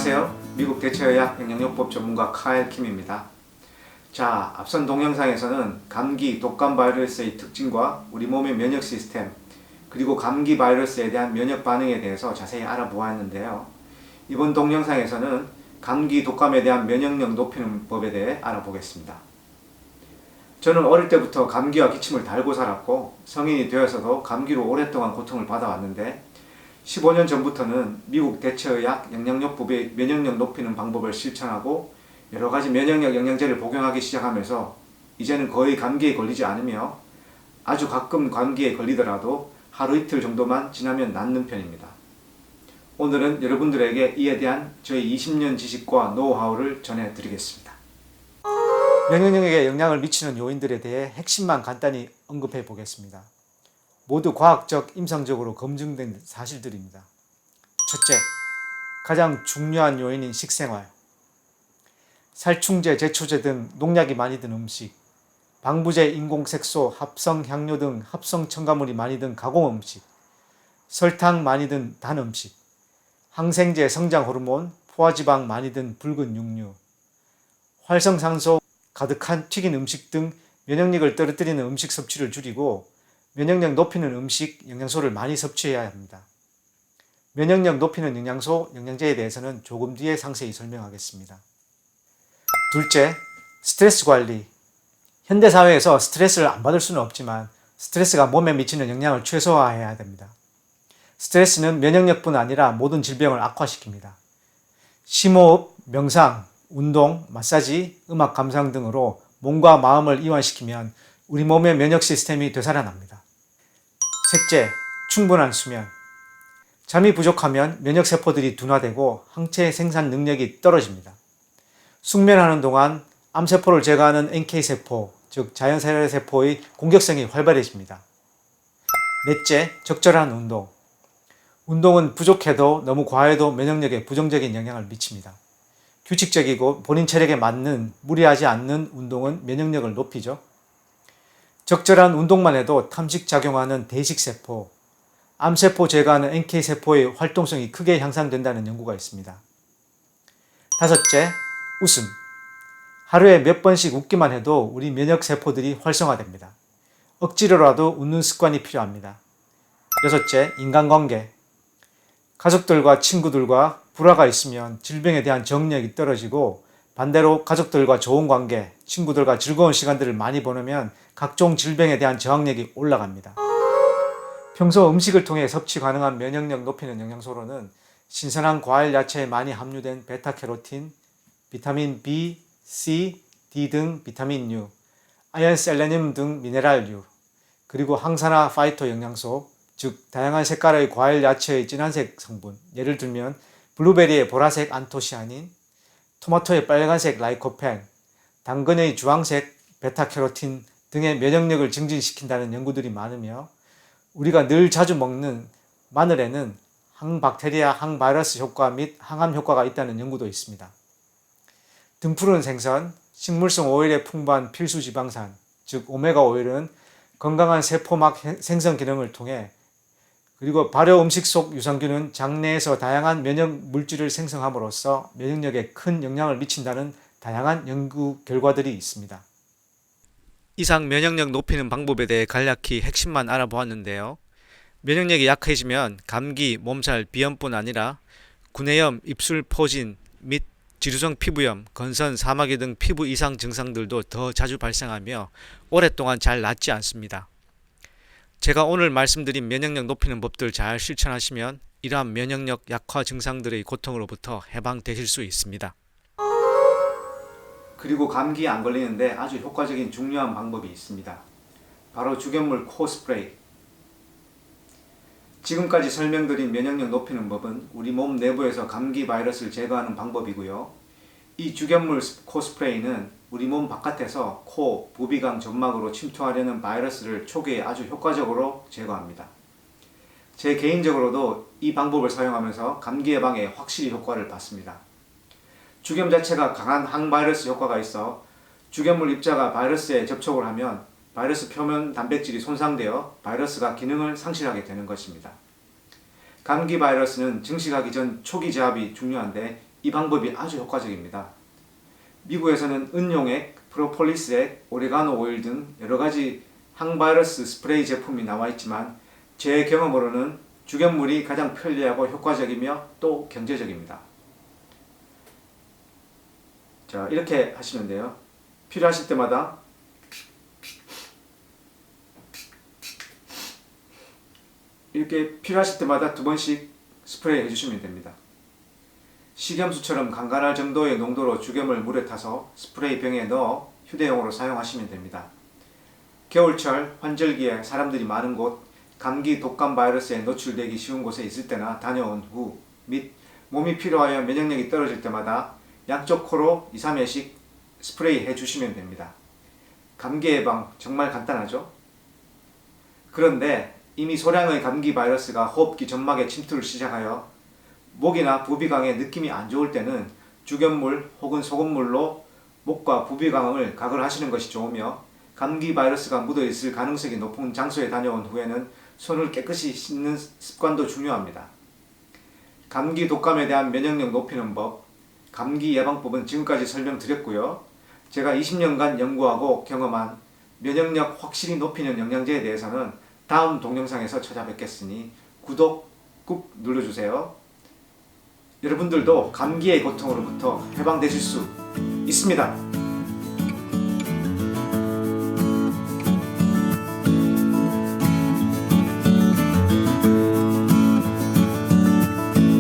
안녕하세요. 미국 대체의학 영양요법 전문가 카일 킴입니다. 자, 앞선 동영상에서는 감기, 독감 바이러스의 특징과 우리 몸의 면역 시스템, 그리고 감기 바이러스에 대한 면역 반응에 대해서 자세히 알아보았는데요. 이번 동영상에서는 감기, 독감에 대한 면역력 높이는 법에 대해 알아보겠습니다. 저는 어릴 때부터 감기와 기침을 달고 살았고 성인이 되어서도 감기로 오랫동안 고통을 받아왔는데 15년 전부터는 미국 대체의학 영양요법의 면역력 높이는 방법을 실천하고 여러가지 면역력 영양제를 복용하기 시작하면서 이제는 거의 감기에 걸리지 않으며 아주 가끔 감기에 걸리더라도 하루 이틀 정도만 지나면 낫는 편입니다. 오늘은 여러분들에게 이에 대한 저희 20년 지식과 노하우를 전해드리겠습니다. 면역력에 영향을 미치는 요인들에 대해 핵심만 간단히 언급해 보겠습니다. 모두 과학적, 임상적으로 검증된 사실들입니다. 첫째, 가장 중요한 요인인 식생활. 살충제, 제초제 등 농약이 많이 든 음식, 방부제, 인공색소, 합성 향료 등 합성 첨가물이 많이 든 가공 음식, 설탕 많이 든 단 음식, 항생제, 성장 호르몬, 포화지방 많이 든 붉은 육류, 활성산소 가득한 튀긴 음식 등 면역력을 떨어뜨리는 음식 섭취를 줄이고 면역력 높이는 음식, 영양소를 많이 섭취해야 합니다. 면역력 높이는 영양소, 영양제에 대해서는 조금 뒤에 상세히 설명하겠습니다. 둘째, 스트레스 관리. 현대사회에서 스트레스를 안 받을 수는 없지만 스트레스가 몸에 미치는 영향을 최소화해야 됩니다. 스트레스는 면역력뿐 아니라 모든 질병을 악화시킵니다. 심호흡, 명상, 운동, 마사지, 음악 감상 등으로 몸과 마음을 이완시키면 우리 몸의 면역 시스템이 되살아납니다. 셋째, 충분한 수면. 잠이 부족하면 면역세포들이 둔화되고 항체 생산 능력이 떨어집니다. 숙면하는 동안 암세포를 제거하는 NK세포, 즉 자연세포의 공격성이 활발해집니다. 넷째, 적절한 운동. 운동은 부족해도 너무 과해도 면역력에 부정적인 영향을 미칩니다. 규칙적이고 본인 체력에 맞는 무리하지 않는 운동은 면역력을 높이죠. 적절한 운동만 해도 탐식작용하는 대식세포, 암세포 제거하는 NK세포의 활동성이 크게 향상된다는 연구가 있습니다. 다섯째, 웃음. 하루에 몇 번씩 웃기만 해도 우리 면역세포들이 활성화됩니다. 억지로라도 웃는 습관이 필요합니다. 여섯째, 인간관계. 가족들과 친구들과 불화가 있으면 질병에 대한 정력이 떨어지고 반대로 가족들과 좋은 관계, 친구들과 즐거운 시간들을 많이 보내면 각종 질병에 대한 저항력이 올라갑니다. 평소 음식을 통해 섭취 가능한 면역력 높이는 영양소로는 신선한 과일, 야채에 많이 함유된 베타캐로틴, 비타민 B, C, D 등 비타민류, 아연, 셀레늄 등 미네랄류, 그리고 항산화 파이토 영양소, 즉 다양한 색깔의 과일, 야채의 진한색 성분, 예를 들면 블루베리의 보라색 안토시아닌, 토마토의 빨간색 라이코펜, 당근의 주황색 베타캐로틴 등의 면역력을 증진시킨다는 연구들이 많으며 우리가 늘 자주 먹는 마늘에는 항박테리아, 항바이러스 효과 및 항암 효과가 있다는 연구도 있습니다. 등푸른 생선, 식물성 오일에 풍부한 필수 지방산, 즉 오메가 오일은 건강한 세포막 생성 기능을 통해 그리고 발효 음식 속 유산균은 장내에서 다양한 면역 물질을 생성함으로써 면역력에 큰 영향을 미친다는 다양한 연구 결과들이 있습니다. 이상 면역력 높이는 방법에 대해 간략히 핵심만 알아보았는데요. 면역력이 약해지면 감기, 몸살, 비염뿐 아니라 구내염, 입술 포진 및 지루성 피부염, 건선, 사마귀 등 피부 이상 증상들도 더 자주 발생하며 오랫동안 잘 낫지 않습니다. 제가 오늘 말씀드린 면역력 높이는 법들 잘 실천하시면 이러한 면역력 약화 증상들의 고통으로부터 해방되실 수 있습니다. 그리고 감기에 안 걸리는데 아주 효과적인 중요한 방법이 있습니다. 바로 죽염물 코 스프레이. 지금까지 설명드린 면역력 높이는 법은 우리 몸 내부에서 감기 바이러스를 제거하는 방법이고요. 이 죽염물 코 스프레이는 우리 몸 바깥에서 코, 부비강, 점막으로 침투하려는 바이러스를 초기에 아주 효과적으로 제거합니다. 제 개인적으로도 이 방법을 사용하면서 감기 예방에 확실히 효과를 봤습니다. 죽염 자체가 강한 항바이러스 효과가 있어 죽염물 입자가 바이러스에 접촉을 하면 바이러스 표면 단백질이 손상되어 바이러스가 기능을 상실하게 되는 것입니다. 감기 바이러스는 증식하기 전 초기 제압이 중요한데 이 방법이 아주 효과적입니다. 미국에서는 은용액, 프로폴리스액, 오레가노 오일 등 여러가지 항바이러스 스프레이 제품이 나와 있지만 제 경험으로는 죽연물이 가장 편리하고 효과적이며 또 경제적입니다. 자, 이렇게 하시면 돼요. 필요하실 때마다 이렇게 필요하실 때마다 2번씩 스프레이 해주시면 됩니다. 식염수처럼 간간할 정도의 농도로 죽염을 물에 타서 스프레이 병에 넣어 휴대용으로 사용하시면 됩니다. 겨울철 환절기에 사람들이 많은 곳, 감기 독감 바이러스에 노출되기 쉬운 곳에 있을 때나 다녀온 후 및 몸이 피로하여 면역력이 떨어질 때마다 양쪽 코로 2-3회씩 스프레이 해주시면 됩니다. 감기 예방 정말 간단하죠? 그런데 이미 소량의 감기 바이러스가 호흡기 점막에 침투를 시작하여 목이나 부비강에 느낌이 안 좋을 때는 죽연물 혹은 소금물로 목과 부비강을 각을 하시는 것이 좋으며, 감기 바이러스가 묻어있을 가능성이 높은 장소에 다녀온 후에는 손을 깨끗이 씻는 습관도 중요합니다. 감기 독감에 대한 면역력 높이는 법, 감기 예방법은 지금까지 설명드렸고요. 제가 20년간 연구하고 경험한 면역력 확실히 높이는 영양제에 대해서는 다음 동영상에서 찾아뵙겠으니 구독 꾹 눌러주세요. 여러분들도 감기의 고통으로부터 해방되실 수 있습니다.